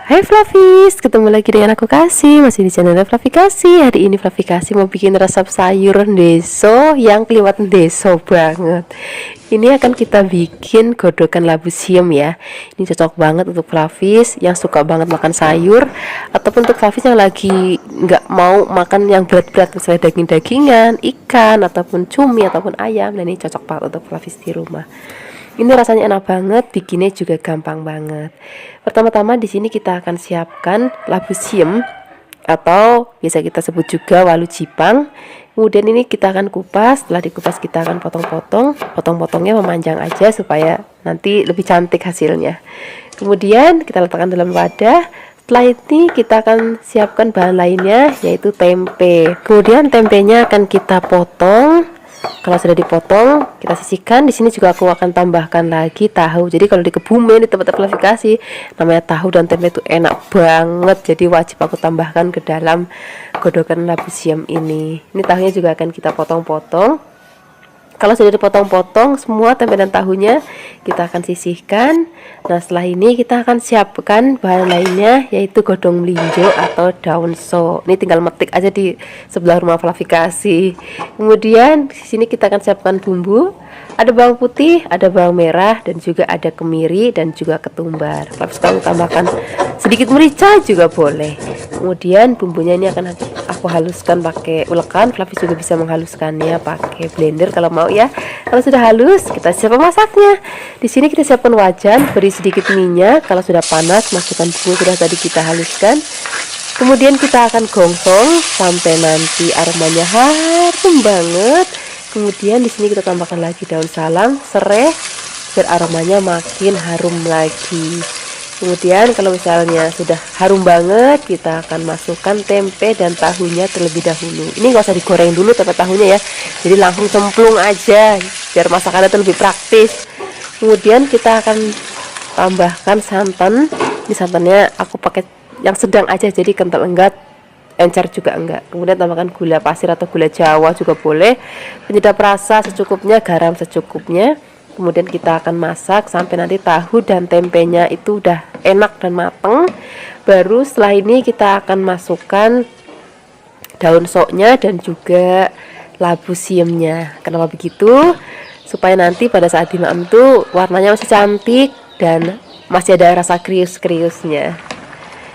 Hai Flavis, ketemu lagi dengan aku Kasih, masih di channel Flavi Kasih. Hari ini Flavi Kasih mau bikin resep sayur deso yang kelihatan deso banget. Ini akan kita bikin godokan labu siam ya. Ini cocok banget untuk Flavis yang suka banget makan sayur, ataupun untuk Flavis yang lagi nggak mau makan yang berat-berat, misalnya daging-dagingan, ikan, ataupun cumi, ataupun ayam. Nah, ini cocok banget untuk Flavis di rumah. Ini rasanya enak banget, bikinnya juga gampang banget. Pertama-tama di sini kita akan siapkan labu siam atau biasa kita sebut juga walu jipang. Kemudian ini kita akan kupas. Setelah dikupas kita akan potong-potong. Potong-potongnya memanjang aja supaya nanti lebih cantik hasilnya. Kemudian kita letakkan dalam wadah. Setelah ini kita akan siapkan bahan lainnya, yaitu tempe. Kemudian tempenya akan kita potong. Kalau sudah dipotong, kita sisihkan. Di sini juga aku akan tambahkan lagi tahu. Jadi kalau di Kebumen, di tempat aplikasi, namanya tahu dan tempe itu enak banget. Jadi wajib aku tambahkan ke dalam godokan labu siam ini. Ini tahunya juga akan kita potong-potong. Kalau sudah dipotong-potong semua tempe dan tahunya, kita akan sisihkan. Nah, setelah ini kita akan siapkan bahan lainnya, yaitu godong melinjo atau daun so. Ini tinggal metik aja di sebelah rumah Flavi Kasih. Kemudian di sini kita akan siapkan bumbu. Ada bawang putih, ada bawang merah, dan juga ada kemiri dan juga ketumbar. Kalau kamu tambahkan sedikit merica juga boleh. Kemudian bumbunya ini akan aku haluskan pakai ulekan. Flavis juga bisa menghaluskannya pakai blender kalau mau ya. Kalau sudah halus, kita siap memasaknya. Di sini kita siapkan wajan, beri sedikit minyak. Kalau sudah panas, masukkan bumbu sudah tadi kita haluskan. Kemudian kita akan gongsong sampai nanti aromanya harum banget. Kemudian di sini kita tambahkan lagi daun salam, serai, biar aromanya makin harum lagi. Kemudian kalau misalnya sudah harum banget, kita akan masukkan tempe dan tahunya terlebih dahulu. Ini nggak usah digoreng dulu tempe tahunya ya, jadi langsung cemplung aja biar masakannya itu lebih praktis. Kemudian kita akan tambahkan santan. Ini santannya aku pakai yang sedang aja, jadi kental enggak, encer juga enggak. Kemudian tambahkan gula pasir atau gula jawa juga boleh, penyedap rasa secukupnya, garam secukupnya. Kemudian kita akan masak sampai nanti tahu dan tempenya itu udah enak dan mateng. Baru setelah ini kita akan masukkan daun soknya dan juga labu siamnya. Kenapa begitu? Supaya nanti pada saat dimakan tuh warnanya masih cantik dan masih ada rasa krius-kriusnya.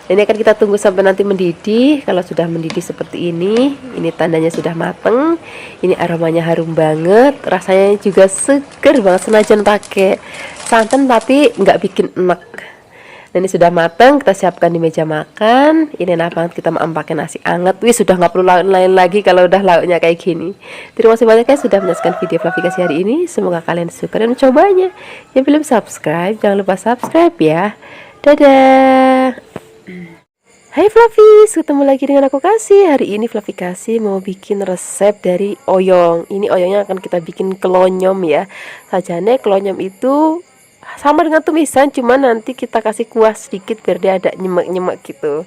Ini akan kita tunggu sampai nanti mendidih. Kalau sudah mendidih seperti ini tandanya sudah mateng. Ini aromanya harum banget, rasanya juga seger banget, senajan pakai santan tapi nggak bikin enak. Nah, ini sudah mateng, kita siapkan di meja makan. Ini enak banget kita mau pakai nasi anget. Wih, sudah nggak perlu lauk lain lagi kalau udah lauknya kayak gini. Terima kasih banyak ya sudah menyaksikan video Flavi Kasih hari ini. Semoga kalian suka dan mencobanya. Yang belum subscribe, jangan lupa subscribe ya. Dadah. Hai Flavis, ketemu lagi dengan aku Kasih. Hari ini Flavi Kasih mau bikin resep dari oyong. Ini oyongnya akan kita bikin kelonyom ya. Sajane kelonyom itu sama dengan tumisan, cuman nanti kita kasih kuah sedikit biar dia ada nyemek-nyemek gitu.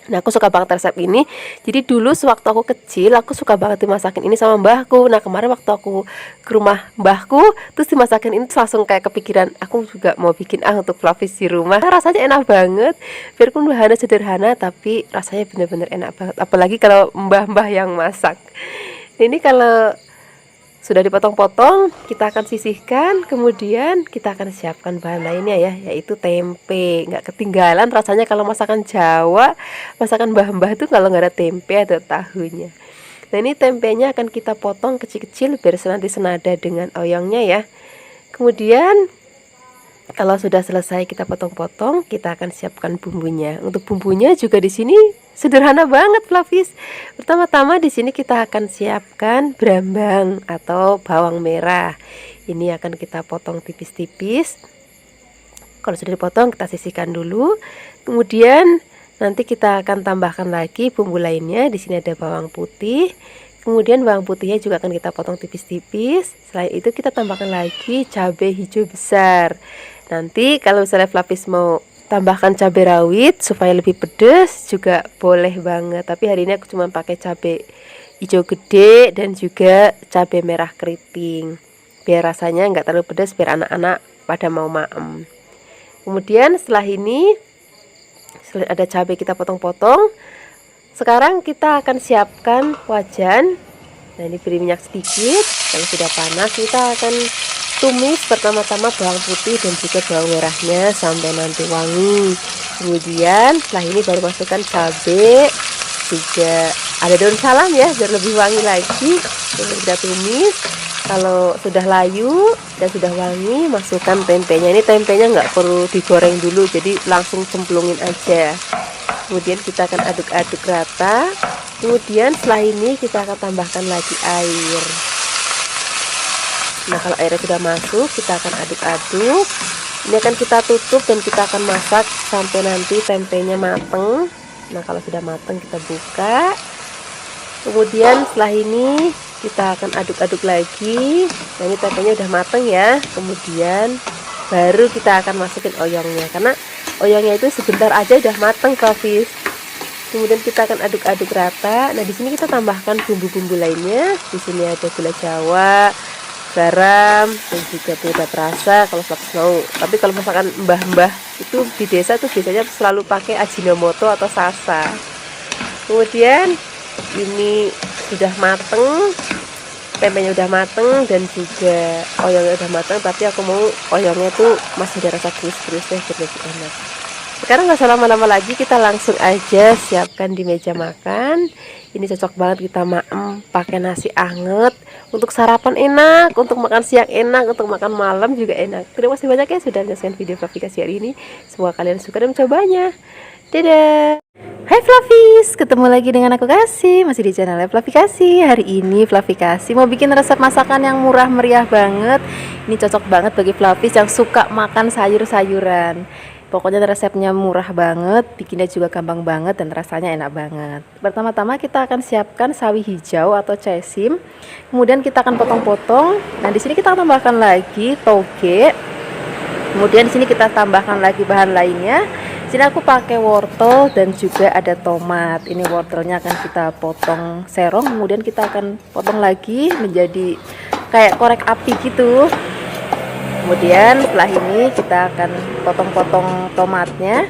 Nah, aku suka banget resep ini. Jadi dulu sewaktu aku kecil, aku suka banget dimasakin ini sama mbahku. Nah, kemarin waktu aku ke rumah mbahku, terus dimasakin ini langsung kayak kepikiran, aku juga mau bikin untuk Flavis di rumah. Nah, rasanya enak banget. Biarpun bahannya sederhana, tapi rasanya bener-bener enak banget. Apalagi kalau mbah-mbah yang masak. Ini kalau sudah dipotong-potong, kita akan sisihkan. Kemudian kita akan siapkan bahan lainnya ya, yaitu tempe. Nggak ketinggalan rasanya kalau masakan Jawa, masakan mbah-mbah itu kalau nggak ada tempe atau tahunya. Nah, ini tempenya akan kita potong kecil-kecil biar nanti senada dengan oyongnya ya. Kemudian kalau sudah selesai kita potong-potong, kita akan siapkan bumbunya. Untuk bumbunya juga di sini sederhana banget Flavis. Pertama-tama di sini kita akan siapkan brambang atau bawang merah. Ini akan kita potong tipis-tipis. Kalau sudah dipotong, kita sisihkan dulu. Kemudian nanti kita akan tambahkan lagi bumbu lainnya. Di sini ada bawang putih. Kemudian bawang putihnya juga akan kita potong tipis-tipis. Selain itu kita tambahkan lagi cabai hijau besar. Nanti kalau misalnya Flavis mau tambahkan cabai rawit supaya lebih pedas juga boleh banget. Tapi hari ini aku cuma pakai cabai hijau gede dan juga cabai merah keriting. Biar rasanya nggak terlalu pedas, biar anak-anak pada mau maem. Kemudian setelah ini Kemudian ada cabai kita potong-potong. Sekarang kita akan siapkan wajan. Nah, ini beri minyak sedikit. Kalau sudah panas, kita akan tumis pertama-tama bawang putih dan juga bawang merahnya sampai nanti wangi. Kemudian setelah ini baru masukkan cabai, juga ada daun salam ya biar lebih wangi lagi. Kemudian kita tumis. Kalau sudah layu dan sudah wangi, masukkan tempenya. Ini tempenya nggak perlu digoreng dulu, jadi langsung cemplungin aja. Kemudian kita akan aduk-aduk rata. Kemudian setelah ini kita akan tambahkan lagi air. Nah, kalau airnya sudah masuk, kita akan aduk-aduk. Ini akan kita tutup dan kita akan masak sampai nanti tempenya mateng. Nah, kalau sudah mateng kita buka. Kemudian setelah ini kita akan aduk-aduk lagi. Nah, ini tempenya udah mateng ya. Kemudian baru kita akan masukin oyongnya, karena oyongnya itu sebentar aja udah mateng, Flavis. Kemudian kita akan aduk-aduk rata. Nah, di sini kita tambahkan bumbu-bumbu lainnya. Di sini ada gula Jawa, garam, dan juga penyedap rasa kalau Flavis mau. Tapi kalau misalkan mbah-mbah itu di desa tuh biasanya selalu pakai Ajinomoto atau Sasa. Kemudian ini sudah mateng, tempenya udah mateng dan juga oyongnya udah mateng, tapi aku mau oyongnya tuh masih ada rasa krius-kriusnya biar lebih enak. Sekarang nggak usah lama-lama lagi, kita langsung aja siapkan di meja makan. Ini cocok banget kita maem pakai nasi anget, untuk sarapan enak, untuk makan siang enak, untuk makan malam juga enak. Terima kasih banyak ya sudah menyaksikan video Fluffy Kasih hari ini. Semoga kalian suka dan mencobanya. Dadah. Hai Fluffies, ketemu lagi dengan aku Kasih, masih di channel Fluffy Kasih. Hari ini Fluffy Kasih mau bikin resep masakan yang murah meriah banget. Ini cocok banget bagi Fluffies yang suka makan sayur-sayuran. Pokoknya resepnya murah banget, bikinnya juga gampang banget dan rasanya enak banget. Pertama-tama kita akan siapkan sawi hijau atau cesim. Kemudian kita akan potong-potong. Nah, di sini kita tambahkan lagi toge. Kemudian di sini kita tambahkan lagi bahan lainnya. Di sini aku pakai wortel dan juga ada tomat. Ini wortelnya akan kita potong serong, kemudian kita akan potong lagi menjadi kayak korek api gitu. Kemudian setelah ini kita akan potong-potong tomatnya.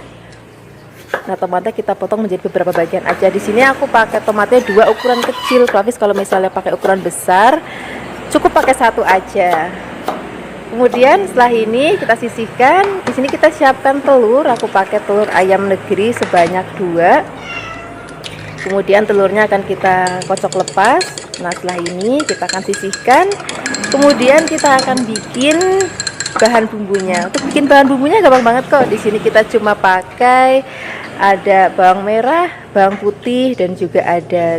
Nah, tomatnya kita potong menjadi beberapa bagian aja. Di sini aku pakai tomatnya 2 ukuran kecil. Flavis kalau misalnya pakai ukuran besar, cukup pakai 1 aja. Kemudian setelah ini kita sisihkan. Di sini kita siapkan telur. Aku pakai telur ayam negeri sebanyak 2. Kemudian telurnya akan kita kocok lepas. Nah, setelah ini kita akan sisihkan. Kemudian kita akan bikin bahan bumbunya. Untuk bikin bahan bumbunya gampang banget kok. Di sini kita cuma pakai ada bawang merah, bawang putih, dan juga ada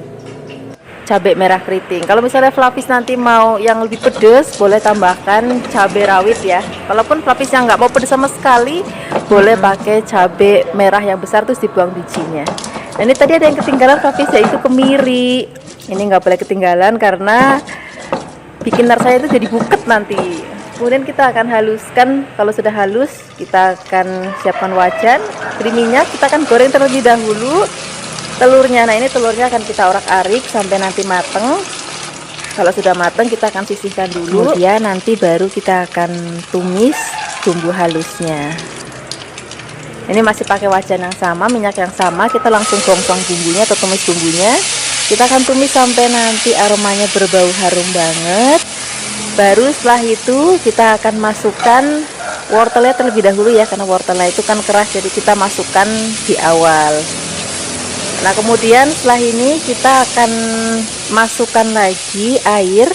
cabai merah keriting. Kalau misalnya Flavis nanti mau yang lebih pedas, boleh tambahkan cabai rawit ya. Walaupun Flavis yang nggak mau pedas sama sekali, boleh pakai cabai merah yang besar terus dibuang bijinya. Nah, ini tadi ada yang ketinggalan Flavis, yaitu kemiri. Ini nggak boleh ketinggalan karena bikin rasanya itu jadi buket nanti. Kemudian kita akan haluskan. Kalau sudah halus, kita akan siapkan wajan, beri minyak, kita akan goreng terlebih dahulu telurnya. Nah, ini telurnya akan kita orak-arik sampai nanti mateng. Kalau sudah mateng, kita akan sisihkan dulu. Kemudian nanti baru kita akan tumis bumbu halusnya. Ini masih pakai wajan yang sama, minyak yang sama. Kita langsung tuang bumbunya atau tumis bumbunya. Kita akan tumis sampai nanti aromanya berbau harum banget. Baru setelah itu kita akan masukkan wortelnya terlebih dahulu ya, karena wortelnya itu kan keras, jadi kita masukkan di awal. Nah, kemudian setelah ini kita akan masukkan lagi air,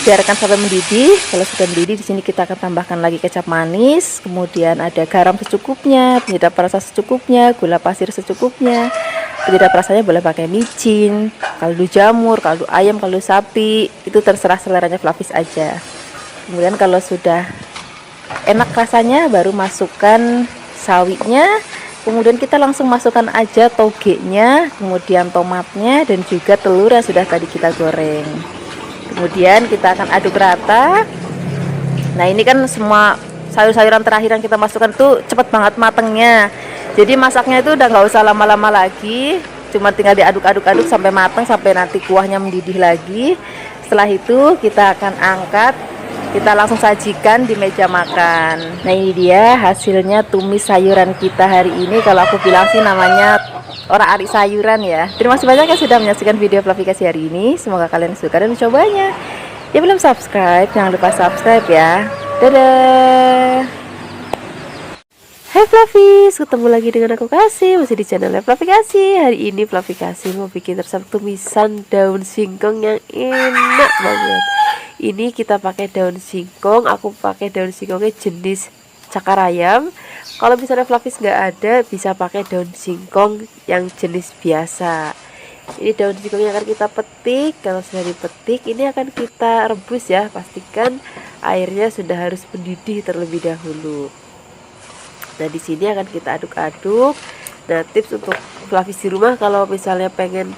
biarkan sampai mendidih. Kalau sudah mendidih, di sini kita akan tambahkan lagi kecap manis, kemudian ada garam secukupnya, penyedap rasa secukupnya, gula pasir secukupnya. Penyedap rasanya boleh pakai micin, kaldu jamur, kaldu ayam, kaldu sapi, itu terserah seleranya Flavis aja. Kemudian kalau sudah enak rasanya, baru masukkan sawinya. Kemudian kita langsung masukkan aja togenya, kemudian tomatnya, dan juga telur yang sudah tadi kita goreng. Kemudian kita akan aduk rata. Nah, ini kan semua sayur-sayuran terakhir yang kita masukkan tuh cepet banget matengnya. Jadi masaknya itu udah nggak usah lama-lama lagi, cuma tinggal diaduk-aduk-aduk sampai mateng, sampai nanti kuahnya mendidih lagi. Setelah itu kita akan angkat kita langsung sajikan di meja makan. Nah, ini dia hasilnya tumis sayuran kita hari ini. Kalau aku bilang sih namanya orang ari sayuran ya. Terima kasih banyak yang sudah menyaksikan video Fluffy Kasih hari ini. Semoga kalian suka dan mencobanya. Yang belum subscribe, jangan lupa subscribe ya. Dadah. Hai Fluffies, ketemu lagi dengan aku Kasih, masih di channel Fluffy Kasih. Hari ini Fluffy Kasih mau bikin resep tumisan daun singkong yang enak banget. Ini kita pakai daun singkong, aku pakai daun singkongnya jenis cakar ayam. Kalau misalnya Fluffies nggak ada, bisa pakai daun singkong yang jenis biasa. Ini daun singkong yang akan kita petik. Kalau sudah dipetik, ini akan kita rebus ya. Pastikan airnya sudah harus mendidih terlebih dahulu. Nah, di sini akan kita aduk-aduk. Nah, tips untuk Fluffies di rumah kalau misalnya pengen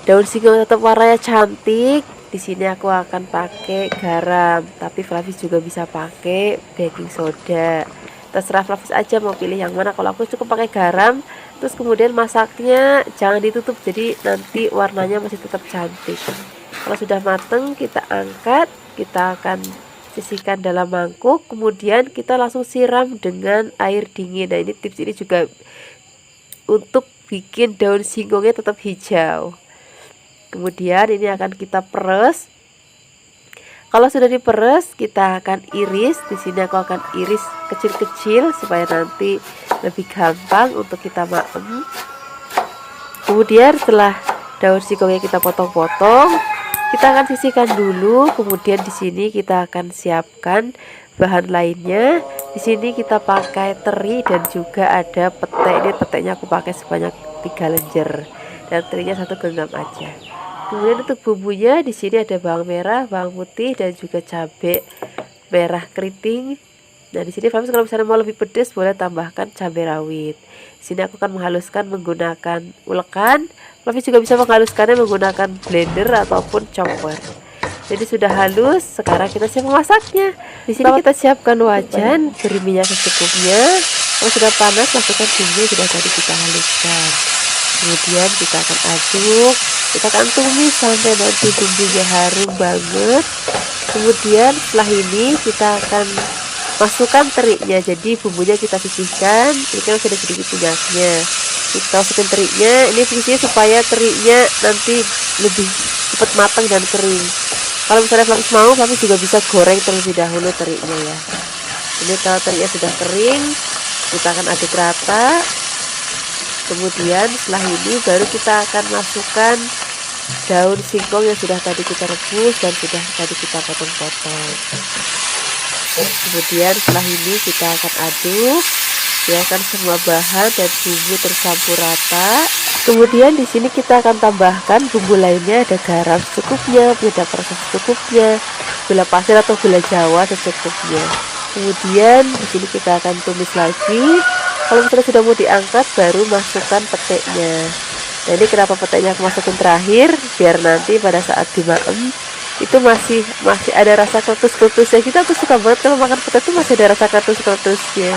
daun singkong tetap warnanya cantik, di sini aku akan pakai garam, tapi Fluffies juga bisa pakai baking soda. Terserah Fluffies aja mau pilih yang mana. Kalau aku cukup pakai garam, terus kemudian masaknya jangan ditutup, jadi nanti warnanya masih tetap cantik. Kalau sudah mateng, kita angkat, kita akan sisihkan dalam mangkuk, kemudian kita langsung siram dengan air dingin. Nah, ini tips ini juga untuk bikin daun singkongnya tetap hijau. Kemudian ini akan kita peres. Kalau sudah diperes, kita akan iris. Di sini aku akan iris kecil-kecil supaya nanti lebih gampang untuk kita maem. Kemudian setelah daun singkongnya kita potong-potong, kita akan sisihkan dulu. Kemudian di sini kita akan siapkan bahan lainnya. Di sini kita pakai teri dan juga ada pete. Ini petenya aku pakai sebanyak 3 lenjer dan terinya 1 genggam aja. Kemudian untuk bumbunya di sini ada bawang merah, bawang putih dan juga cabai merah keriting. Nah, di sini kalau misalnya mau lebih pedas boleh tambahkan cabai rawit. Di sini aku akan menghaluskan menggunakan ulekan. Tapi juga bisa menghaluskannya menggunakan blender ataupun chopper. Jadi sudah halus, sekarang kita siap memasaknya. Di sini kita siapkan wajan, beri minyak secukupnya. Kalau sudah panas, masukkan bumbu yang sudah tadi kita haluskan. Kemudian kita akan aduk, kita akan tumis sampai nanti bumbunya harum banget. Kemudian setelah ini kita akan masukkan terinya. Jadi bumbunya kita sisihkan, ini kan sudah sedikit minyaknya. Kita masukin terinya, ini fungsinya supaya terinya nanti lebih cepat matang dan kering. Kalau misalnya Fluffies mau, Fluffies juga bisa goreng terlebih dahulu terinya ya. Ini kalau terinya sudah kering, kita akan aduk rata. Kemudian setelah ini baru kita akan masukkan daun singkong yang sudah tadi kita rebus dan sudah tadi kita potong-potong. Kemudian setelah ini kita akan aduk. Biarkan semua bahan dan bumbu tercampur rata. Kemudian di sini kita akan tambahkan bumbu lainnya, ada garam secukupnya, penyedap rasa secukupnya, gula pasir atau gula jawa secukupnya. Kemudian di sini kita akan tumis lagi. Kalau misalnya sudah mau diangkat, baru masukkan peteknya. Nah, ini kenapa peteknya aku masukin terakhir, biar nanti pada saat dimaem itu masih ada rasa kretus-kretusnya. Kita tuh suka banget kalau makan petek itu masih ada rasa kretus-kretusnya.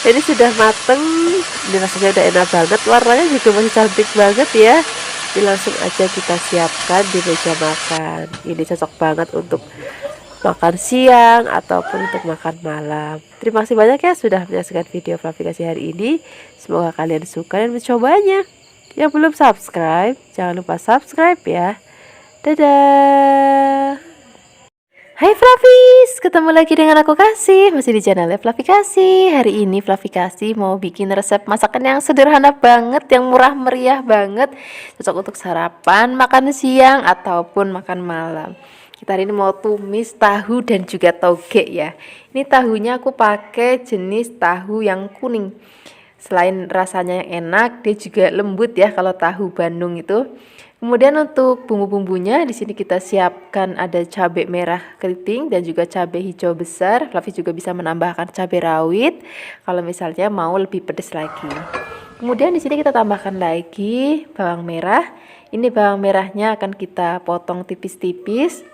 Ini sudah mateng, ini rasanya udah enak banget, warnanya juga masih cantik banget ya. Ini langsung aja kita siapkan di meja makan. Ini cocok banget untuk makan siang ataupun untuk makan malam. Terima kasih banyak ya sudah menyaksikan video Fluffy Kasih hari ini. Semoga kalian suka dan mencobanya. Yang belum subscribe, jangan lupa subscribe ya. Dadah. Hai Fluffies, ketemu lagi dengan aku Kasih, masih di channel Fluffy Kasih. Hari ini Fluffy Kasih mau bikin resep masakan yang sederhana banget, yang murah meriah banget, cocok untuk sarapan, makan siang ataupun makan malam. Kita hari ini mau tumis tahu dan juga toge ya. Ini tahunya aku pakai jenis tahu yang kuning. Selain rasanya yang enak, dia juga lembut ya kalau tahu Bandung itu. Kemudian untuk bumbu-bumbunya di sini kita siapkan ada cabai merah keriting dan juga cabai hijau besar. Fluffy juga bisa menambahkan cabai rawit kalau misalnya mau lebih pedas lagi. Kemudian di sini kita tambahkan lagi bawang merah. Ini bawang merahnya akan kita potong tipis-tipis.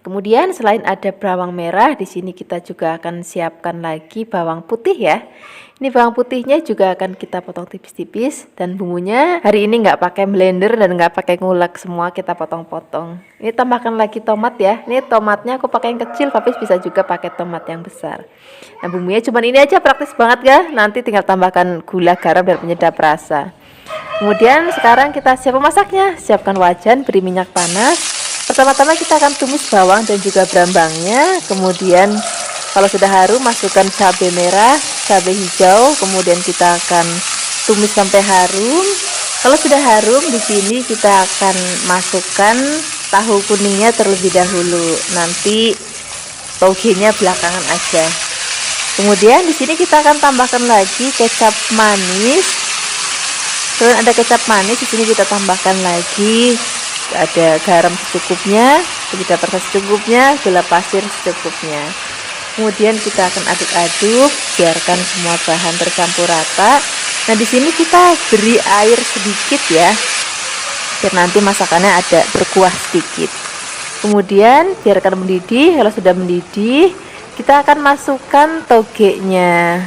Kemudian selain ada bawang merah, di sini kita juga akan siapkan lagi bawang putih ya. Ini bawang putihnya juga akan kita potong tipis-tipis, dan bumbunya hari ini nggak pakai blender dan nggak pakai ngulek, semua kita potong-potong. Ini tambahkan lagi tomat ya. Ini tomatnya aku pakai yang kecil, tapi bisa juga pakai tomat yang besar. Nah bumbunya cuma ini aja, praktis banget ya. Nanti tinggal tambahkan gula, garam dan penyedap rasa. Kemudian sekarang kita siap memasaknya. Siapkan wajan, beri minyak panas. Pertama-tama kita akan tumis bawang dan juga brambangnya. Kemudian kalau sudah harum, masukkan cabai merah, cabai hijau. Kemudian kita akan tumis sampai harum. Kalau sudah harum, di sini kita akan masukkan tahu kuningnya terlebih dahulu. Nanti togenya belakangan aja. Kemudian di sini kita akan tambahkan lagi kecap manis. Selain ada kecap manis, di sini kita tambahkan lagi ada garam secukupnya, penyedap rasa secukupnya, gula pasir secukupnya. Kemudian kita akan aduk-aduk, biarkan semua bahan tercampur rata. Nah di sini kita beri air sedikit ya, biar nanti masakannya ada berkuah sedikit. Kemudian biarkan mendidih. Kalau sudah mendidih, kita akan masukkan togenya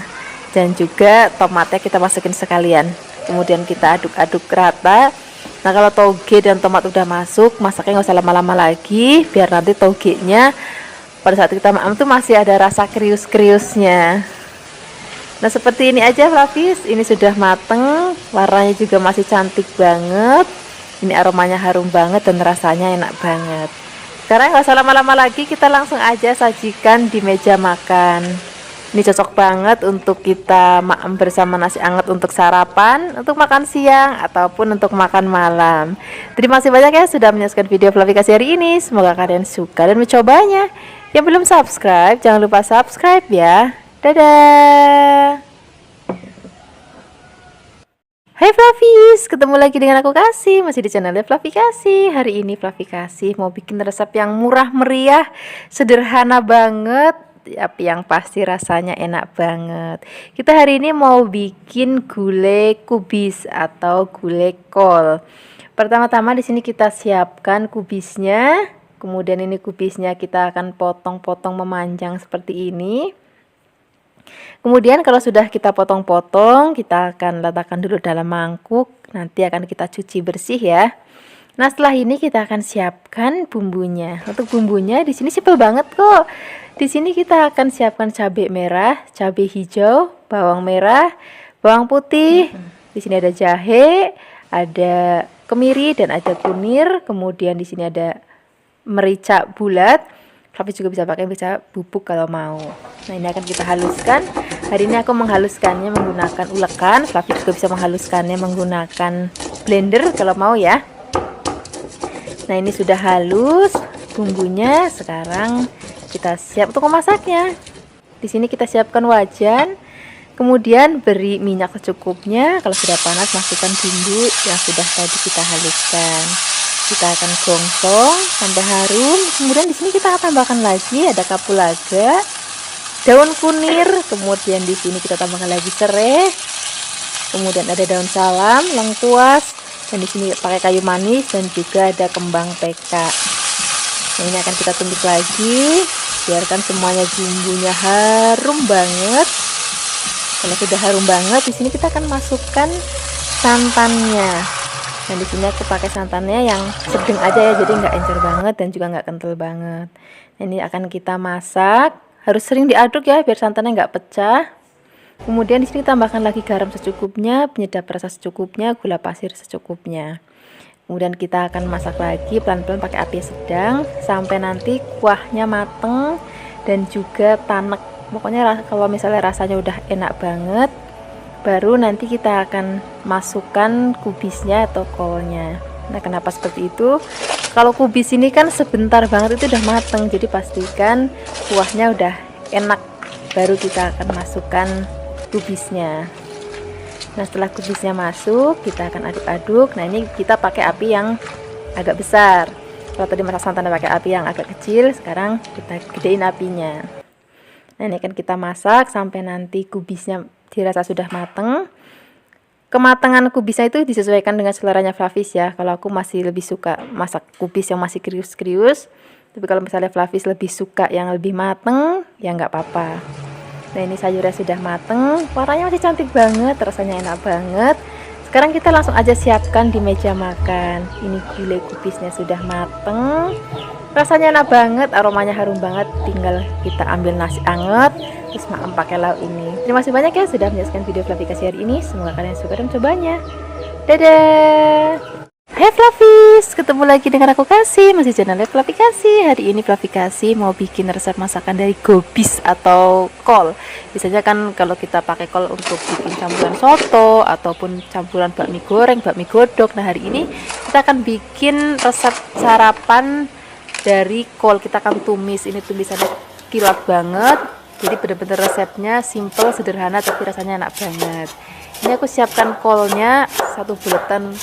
dan juga tomatnya kita masukin sekalian. Kemudian kita aduk-aduk rata. Nah kalau toge dan tomat udah masuk, masaknya nggak usah lama-lama lagi, biar nanti togenya pada saat kita makan tuh masih ada rasa krius-kriusnya. Nah seperti ini aja Flavis, ini sudah mateng, warnanya juga masih cantik banget, ini aromanya harum banget dan rasanya enak banget. Sekarang nggak usah lama-lama lagi, kita langsung aja sajikan di meja makan. Ini cocok banget untuk kita makan bersama nasi hangat untuk sarapan, untuk makan siang, ataupun untuk makan malam. Terima kasih banyak ya sudah menyaksikan video Fluffy Kasih hari ini. Semoga kalian suka dan mencobanya. Yang belum subscribe, jangan lupa subscribe ya. Dadah! Hai Fluffies, ketemu lagi dengan aku Kasih, masih di channel Fluffy Kasih. Hari ini Fluffy Kasih mau bikin resep yang murah meriah, sederhana banget, tapi yang pasti rasanya enak banget. Kita hari ini mau bikin gulai kubis atau gulai kol. Pertama-tama di sini kita siapkan kubisnya. Kemudian ini kubisnya kita akan potong-potong memanjang seperti ini. Kemudian kalau sudah kita potong-potong, kita akan letakkan dulu dalam mangkuk. Nanti akan kita cuci bersih ya. Nah, setelah ini kita akan siapkan bumbunya. Untuk bumbunya di sini simpel banget kok. Di sini kita akan siapkan cabai merah, cabai hijau, bawang merah, bawang putih. Di sini ada jahe, ada kemiri dan ada kunir. Kemudian di sini ada merica bulat. Tapi juga bisa pakai merica bubuk kalau mau. Nah, ini akan kita haluskan. Hari ini aku menghaluskannya menggunakan ulekan. Fluffy juga bisa menghaluskannya menggunakan blender kalau mau ya. Nah, ini sudah halus bumbunya. Sekarang kita siap untuk memasaknya. Di sini kita siapkan wajan. Kemudian beri minyak secukupnya. Kalau sudah panas, masukkan bumbu yang sudah tadi kita haluskan. Kita akan gongsong sampai harum. Kemudian di sini kita akan tambahkan lagi ada kapulaga, daun kunir. Kemudian di sini kita tambahkan lagi serai. Kemudian ada daun salam, lengkuas. Dan di sini pakai kayu manis dan juga ada kembang PK. Nah, ini akan kita tumis lagi, biarkan semuanya bumbunya harum banget. Kalau sudah harum banget, di sini kita akan masukkan santannya. Nah, di sini aku pakai santannya yang sedang aja ya, jadi nggak encer banget dan juga nggak kental banget. Nah, ini akan kita masak, harus sering diaduk ya biar santannya nggak pecah. Kemudian di sini tambahkan lagi garam secukupnya, penyedap rasa secukupnya, gula pasir secukupnya. Kemudian kita akan masak lagi pelan-pelan pakai api sedang sampai nanti kuahnya mateng dan juga tanek. Pokoknya kalau misalnya rasanya udah enak banget, baru nanti kita akan masukkan kubisnya atau kolnya. Nah, kenapa seperti itu? Kalau kubis ini kan sebentar banget itu udah mateng, jadi pastikan kuahnya udah enak, baru kita akan masukkan kubisnya. Nah, setelah kubisnya masuk, kita akan aduk-aduk. Nah, ini kita pakai api yang agak besar. Kalau tadi masak santan pakai api yang agak kecil, sekarang kita gedein apinya. Nah, ini akan kita masak sampai nanti kubisnya dirasa sudah mateng. Kematangan kubisnya itu disesuaikan dengan seleranya Flavis ya. Kalau aku masih lebih suka masak kubis yang masih krius-krius. Tapi kalau misalnya Flavis lebih suka yang lebih mateng, ya nggak apa-apa. Nah ini sayurnya sudah mateng, warnanya masih cantik banget, rasanya enak banget. Sekarang kita langsung aja siapkan di meja makan. Ini gulai kubisnya sudah mateng, rasanya enak banget, aromanya harum banget. Tinggal kita ambil nasi anget, terus makan pakai lauk ini. Terima kasih banyak ya sudah menyaksikan video Fluffy Kasih hari ini. Semoga kalian suka dan cobanya. Dadah. Hai Flavis, ketemu lagi dengan aku Kasih, masih channel Fluffy Kasih. Hari ini Fluffy Kasih mau bikin resep masakan dari gobis atau kol. Biasanya kan kalau kita pakai kol untuk bikin campuran soto ataupun campuran bakmi goreng, bakmi godok. Nah hari ini kita akan bikin resep sarapan dari kol. Kita akan tumis, ini tumisannya kilat banget. Jadi bener-bener resepnya simple, sederhana, tapi rasanya enak banget. Ini aku siapkan kolnya satu buletan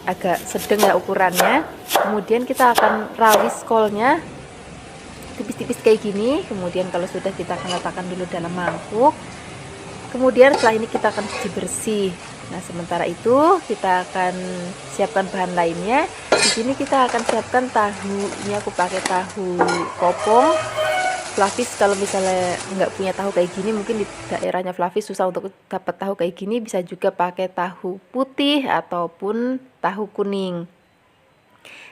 agak sedang ya ukurannya. Kemudian kita akan rawis kolnya tipis-tipis kayak gini. Kemudian kalau sudah, kita akan letakkan dulu dalam mangkuk. Kemudian setelah ini kita akan cuci bersih. Nah sementara itu kita akan siapkan bahan lainnya. Di sini kita akan siapkan tahu. Ini aku pakai tahu kopong. Flavis kalau misalnya nggak punya tahu kayak gini, mungkin di daerahnya Flavis susah untuk dapat tahu kayak gini, bisa juga pakai tahu putih ataupun tahu kuning.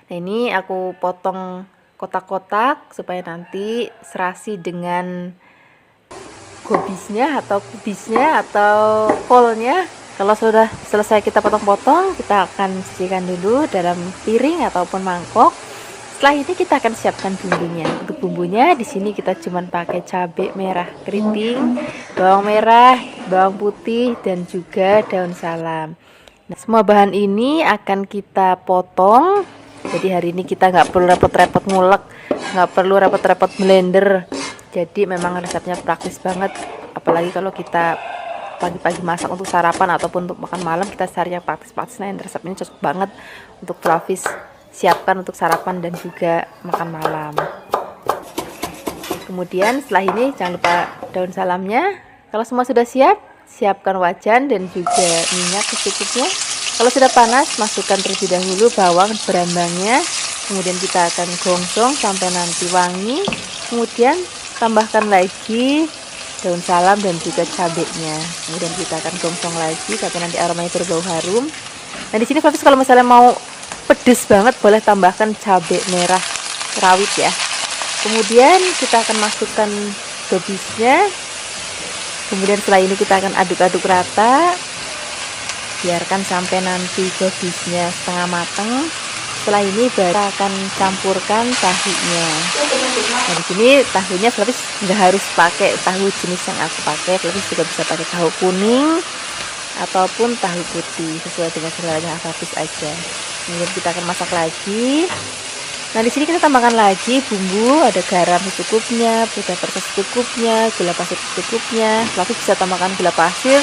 Nah ini aku potong kotak-kotak supaya nanti serasi dengan gobisnya atau kubisnya atau kolnya. Kalau sudah selesai kita potong-potong, kita akan sisihkan dulu dalam piring ataupun mangkok. Setelah ini kita akan siapkan bumbunya. Untuk bumbunya di sini kita cuman pakai cabai merah keriting, bawang merah, bawang putih, dan juga daun salam. Nah, semua bahan ini akan kita potong. Jadi hari ini kita nggak perlu repot-repot ngulek, nggak perlu repot-repot blender. Jadi memang resepnya praktis banget. Apalagi kalau kita pagi-pagi masak untuk sarapan ataupun untuk makan malam, kita cari yang praktis-praktis. Nah, resep ini cocok banget untuk Flavis siapkan untuk sarapan dan juga makan malam. Kemudian setelah ini jangan lupa daun salamnya. Kalau semua sudah siap, siapkan wajan dan juga minyak secukupnya. Kalau sudah panas, masukkan terlebih dahulu bawang berambangnya. Kemudian kita akan gongsong sampai nanti wangi. Kemudian tambahkan lagi daun salam dan juga cabenya. Kemudian kita akan gongsong lagi sampai nanti aromanya berbau harum. Nah di sini Flavis kalau misalnya mau pedes banget, boleh tambahkan cabai merah rawit ya. Kemudian kita akan masukkan gobisnya. Kemudian setelah ini kita akan aduk-aduk rata. Biarkan sampai nanti gobisnya setengah matang. Setelah ini baru akan campurkan tahunya. Nah di sini tahunya Flavis nggak harus pakai tahu jenis yang aku pakai. Flavis juga bisa pakai tahu kuning ataupun tahu putih, sesuai dengan selera Flavis aja. Kemudian kita akan masak lagi. Nah di sini kita tambahkan lagi bumbu, ada garam secukupnya, putih perasa secukupnya, gula pasir secukupnya. Flavis bisa tambahkan gula pasir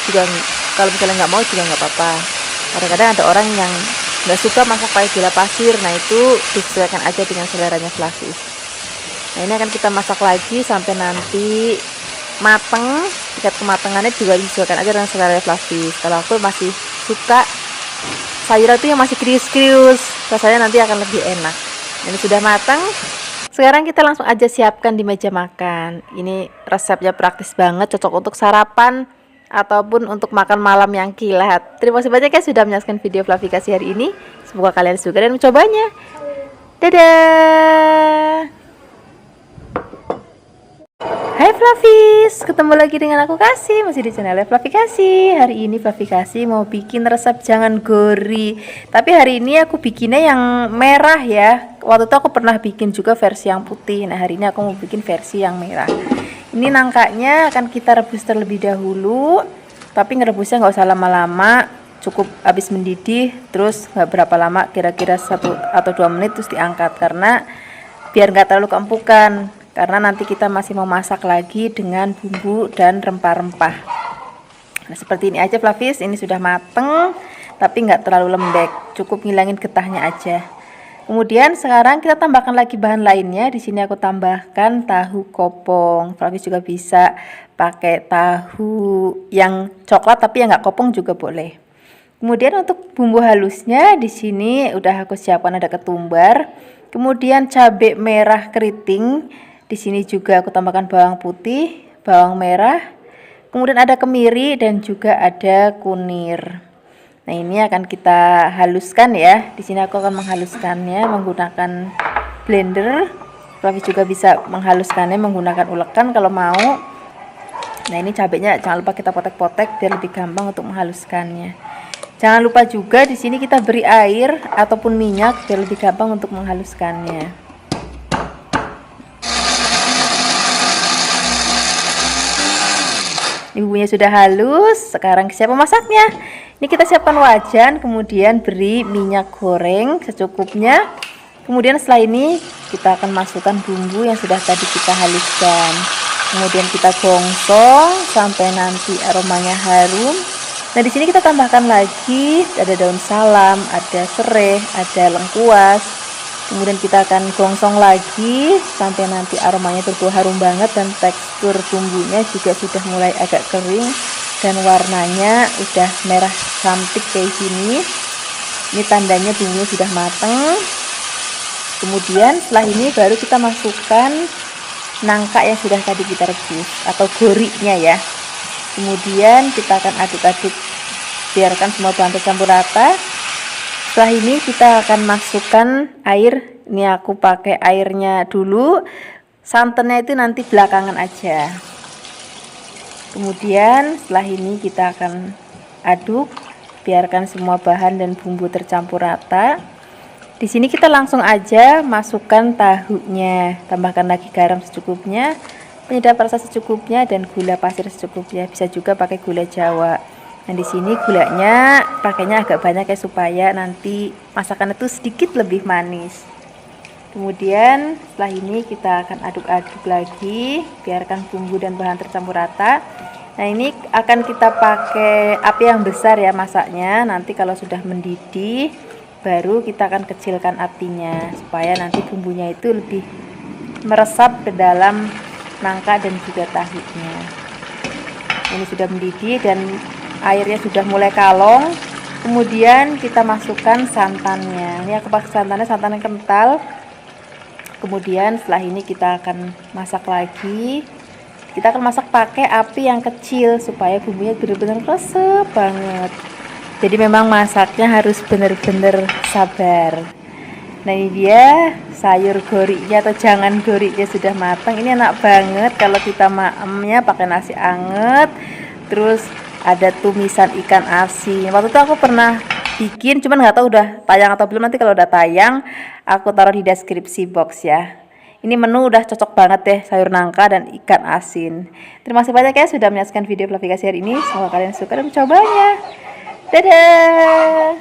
juga, kalau misalnya nggak mau juga nggak apa-apa. Kadang-kadang ada orang yang nggak suka masak pakai gula pasir, nah itu disesuaikan aja dengan seleranya Flavis. Nah ini akan kita masak lagi sampai nanti mateng. Tingkat kematangannya juga disesuaikan aja dengan selera Flavis. Kalau aku masih suka sayuran itu yang masih krius-krius, rasanya nanti akan lebih enak. Ini sudah matang. Sekarang kita langsung aja siapkan di meja makan. Ini resepnya praktis banget, cocok untuk sarapan ataupun untuk makan malam yang kilat. Terima kasih banyak ya sudah menyaksikan video Fluffy Kasih hari ini. Semoga kalian suka dan mencobanya. Dadah. Hai Flavis, ketemu lagi dengan aku Kasih, masih di channel Fluffy Kasih. Hari ini Fluffy Kasih mau bikin resep jangan gori. Tapi hari ini aku bikinnya yang merah ya. Waktu itu aku pernah bikin juga versi yang putih. Nah hari ini aku mau bikin versi yang merah. Ini nangkanya akan kita rebus terlebih dahulu. Tapi ngerebusnya nggak usah lama-lama, cukup habis mendidih. Terus nggak berapa lama, kira-kira 1 atau 2 menit terus diangkat. Karena biar nggak terlalu keempukan. Karena nanti kita masih mau masak lagi dengan bumbu dan rempah-rempah. Nah seperti ini aja Flavis, ini sudah mateng tapi nggak terlalu lembek, cukup ngilangin getahnya aja. Kemudian sekarang kita tambahkan lagi bahan lainnya. Di sini aku tambahkan tahu kopong. Flavis juga bisa pakai tahu yang coklat tapi yang nggak kopong juga boleh. Kemudian untuk bumbu halusnya di sini udah aku siapkan, ada ketumbar, Kemudian cabai merah keriting. Di sini juga aku tambahkan bawang putih, bawang merah. Kemudian ada kemiri dan juga ada kunir. Nah, ini akan kita haluskan ya. Di sini aku akan menghaluskannya menggunakan blender. Fluffy juga bisa menghaluskannya menggunakan ulekan kalau mau. Nah, ini cabenya jangan lupa kita potek-potek biar lebih gampang untuk menghaluskannya. Jangan lupa juga di sini kita beri air ataupun minyak biar lebih gampang untuk menghaluskannya. Ini bumbunya sudah halus, sekarang siap memasaknya. Ini kita siapkan wajan, kemudian beri minyak goreng secukupnya. Kemudian setelah ini kita akan masukkan bumbu yang sudah tadi kita haluskan. Kemudian kita gongsong sampai nanti aromanya harum. Nah, di sini kita tambahkan lagi ada daun salam, ada serai, ada lengkuas. Kemudian kita akan gongsong lagi sampai nanti aromanya berbau harum banget dan tekstur bumbunya juga sudah mulai agak kering dan warnanya udah merah cantik kayak gini. Ini tandanya bumbunya sudah matang. Kemudian setelah ini baru kita masukkan nangka yang sudah tadi kita rebus atau goriknya ya. Kemudian kita akan aduk-aduk, biarkan semua bahan tercampur rata. Setelah ini kita akan masukkan air. Ini aku pakai airnya dulu, santannya itu nanti belakangan aja. Kemudian setelah ini kita akan aduk, biarkan semua bahan dan bumbu tercampur rata. Di sini kita langsung aja masukkan tahunya, tambahkan lagi garam secukupnya, penyedap rasa secukupnya, dan gula pasir secukupnya. Bisa juga pakai gula Jawa. Nah, di sini gulanya pakainya agak banyak ya supaya nanti masakan itu sedikit lebih manis. Kemudian setelah ini kita akan aduk-aduk lagi, biarkan bumbu dan bahan tercampur rata. Nah, ini akan kita pakai api yang besar ya masaknya. Nanti kalau sudah mendidih baru kita akan kecilkan apinya supaya nanti bumbunya itu lebih meresap ke dalam nangka dan juga tahunya. Ini sudah mendidih dan airnya sudah mulai kalong. Kemudian kita masukkan santannya. Ini aku pakai santan yang kental. Kemudian setelah ini kita akan masak lagi. Kita akan masak pakai api yang kecil supaya bumbunya benar-benar resep banget. Jadi memang masaknya harus benar-benar sabar. Nah, ini dia sayur goriknya atau jangan goriknya sudah matang. Ini enak banget kalau kita maemnya pakai nasi anget. Terus ada tumisan ikan asin. Waktu itu aku pernah bikin, cuman nggak tahu udah tayang atau belum. Nanti kalau udah tayang, aku taruh di deskripsi box ya. Ini menu udah cocok banget deh, sayur nangka dan ikan asin. Terima kasih banyak ya sudah menyaksikan video Fluffy Kasih hari ini. Semoga kalian suka dan mencobanya. Dadah!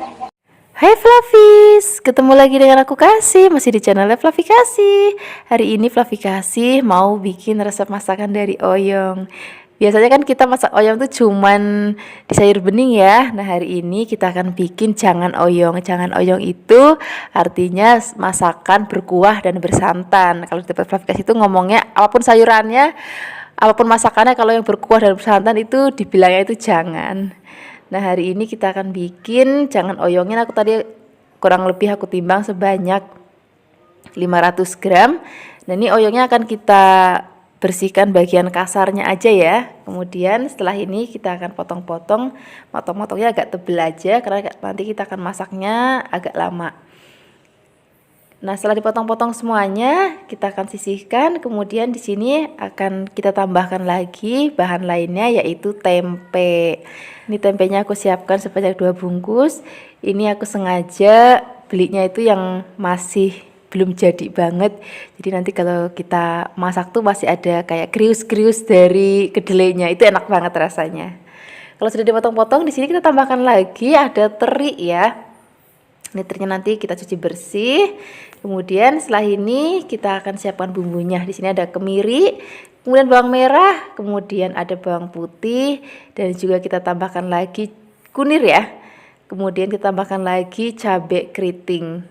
Hai Fluffies, ketemu lagi dengan aku Kasih, masih di channelnya Fluffy Kasih. Hari ini Fluffy Kasih mau bikin resep masakan dari oyong. Biasanya kan kita masak oyong tuh cuman di sayur bening ya. Nah, hari ini kita akan bikin jangan oyong. Jangan oyong itu artinya masakan berkuah dan bersantan. Kalau di tempat Fluffy Kasih itu ngomongnya apapun sayurannya, apapun masakannya, kalau yang berkuah dan bersantan itu dibilangnya itu jangan. Nah, hari ini kita akan bikin jangan oyongnya. Aku tadi kurang lebih aku timbang sebanyak 500 gram. Nah, ini oyongnya akan kita bersihkan bagian kasarnya aja ya. Kemudian setelah ini kita akan potong-potong. Potong-potongnya agak tebel aja karena nanti kita akan masaknya agak lama. Nah, setelah dipotong-potong semuanya, kita akan sisihkan. Kemudian di sini akan kita tambahkan lagi bahan lainnya yaitu tempe. Ini tempenya aku siapkan sebanyak 2 bungkus. Ini aku sengaja belinya itu yang masih belum jadi banget. Jadi nanti kalau kita masak tuh masih ada kayak krius-krius dari kedelainya. Itu enak banget rasanya. Kalau sudah dipotong-potong, di sini kita tambahkan lagi ada teri ya. Ini terinya nanti kita cuci bersih. Kemudian setelah ini kita akan siapkan bumbunya. Di sini ada kemiri, kemudian bawang merah, kemudian ada bawang putih, dan juga kita tambahkan lagi kunir ya. Kemudian kita tambahkan lagi cabai keriting.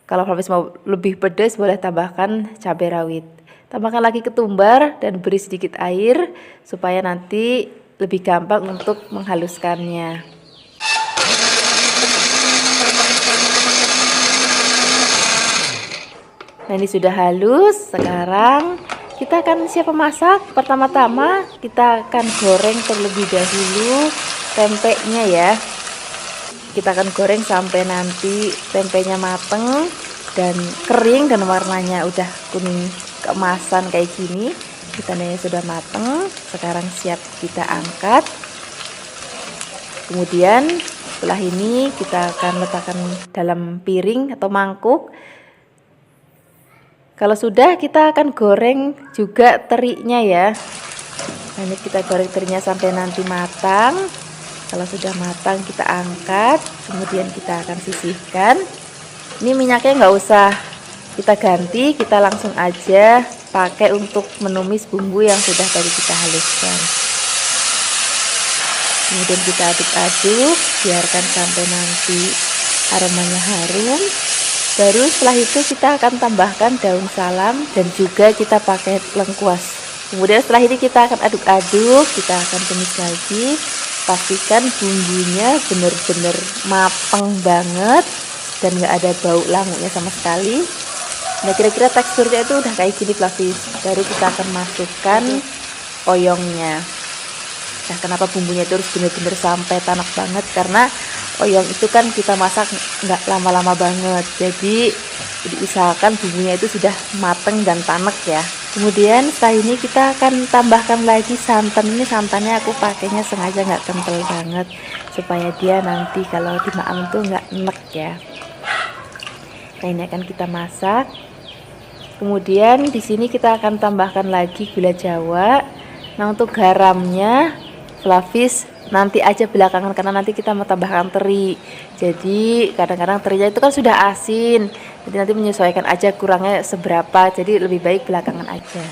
Kalau habis mau lebih pedas boleh tambahkan cabai rawit. Tambahkan lagi ketumbar dan beri sedikit air supaya nanti lebih gampang untuk menghaluskannya. Nah, ini sudah halus. Sekarang kita akan siap memasak. Pertama-tama kita akan goreng terlebih dahulu tempenya ya. Kita akan goreng sampai nanti tempenya mateng dan kering dan warnanya udah kuning keemasan kayak gini. Tandanya sudah mateng. Sekarang siap kita angkat. Kemudian setelah ini kita akan letakkan dalam piring atau mangkuk. Kalau sudah, kita akan goreng juga terinya ya. Nah, ini kita goreng terinya sampai nanti matang. Kalau sudah matang kita angkat, kemudian kita akan sisihkan. Ini minyaknya nggak usah kita ganti, kita langsung aja pakai untuk menumis bumbu yang sudah tadi kita haluskan. Kemudian kita aduk-aduk, biarkan sampai nanti aromanya harum. Baru setelah itu kita akan tambahkan daun salam dan juga kita pakai lengkuas. Kemudian setelah ini kita akan aduk-aduk, kita akan tumis lagi. Pastikan bumbunya benar-benar mateng banget dan nggak ada bau languknya sama sekali. Nah, kira-kira teksturnya itu udah kayak gini Fluffy. Baru kita akan masukkan oyongnya. Nah, kenapa bumbunya itu harus benar-benar sampai tanak banget? Karena oyong itu kan kita masak nggak lama-lama banget, jadi diusahakan bumbunya itu sudah mateng dan tanek ya. Kemudian setelah ini kita akan tambahkan lagi santan. Ini santannya aku pakainya sengaja nggak kental banget supaya dia nanti kalau dimakan tuh nggak enek ya. Nah, ini akan kita masak. Kemudian di sini kita akan tambahkan lagi gula Jawa. Nah, untuk garamnya Fluffy nanti aja belakangan karena nanti kita mau tambahkan teri. Jadi kadang-kadang terinya itu kan sudah asin. Jadi nanti menyesuaikan aja kurangnya seberapa. Jadi lebih baik belakangan aja.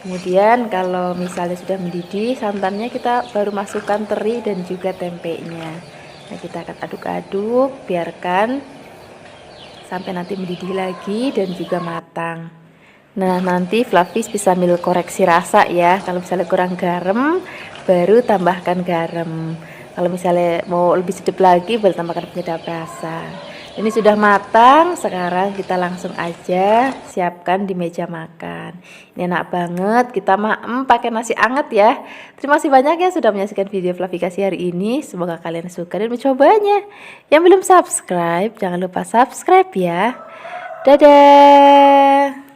Kemudian kalau misalnya sudah mendidih santannya, kita baru masukkan teri dan juga tempenya. Nah, kita akan aduk-aduk, biarkan sampai nanti mendidih lagi dan juga matang. Nah, nanti Fluffy bisa ambil koreksi rasa ya. Kalau misalnya kurang garam, baru tambahkan garam. Kalau misalnya mau lebih sedap lagi, baru tambahkan penyedap rasa. Ini sudah matang, sekarang kita langsung aja siapkan di meja makan. Ini enak banget, kita pakai nasi anget ya. Terima kasih banyak ya sudah menyaksikan video Fluffy Kasih hari ini. Semoga kalian suka dan mencobanya. Yang belum subscribe, jangan lupa subscribe ya. Dadah.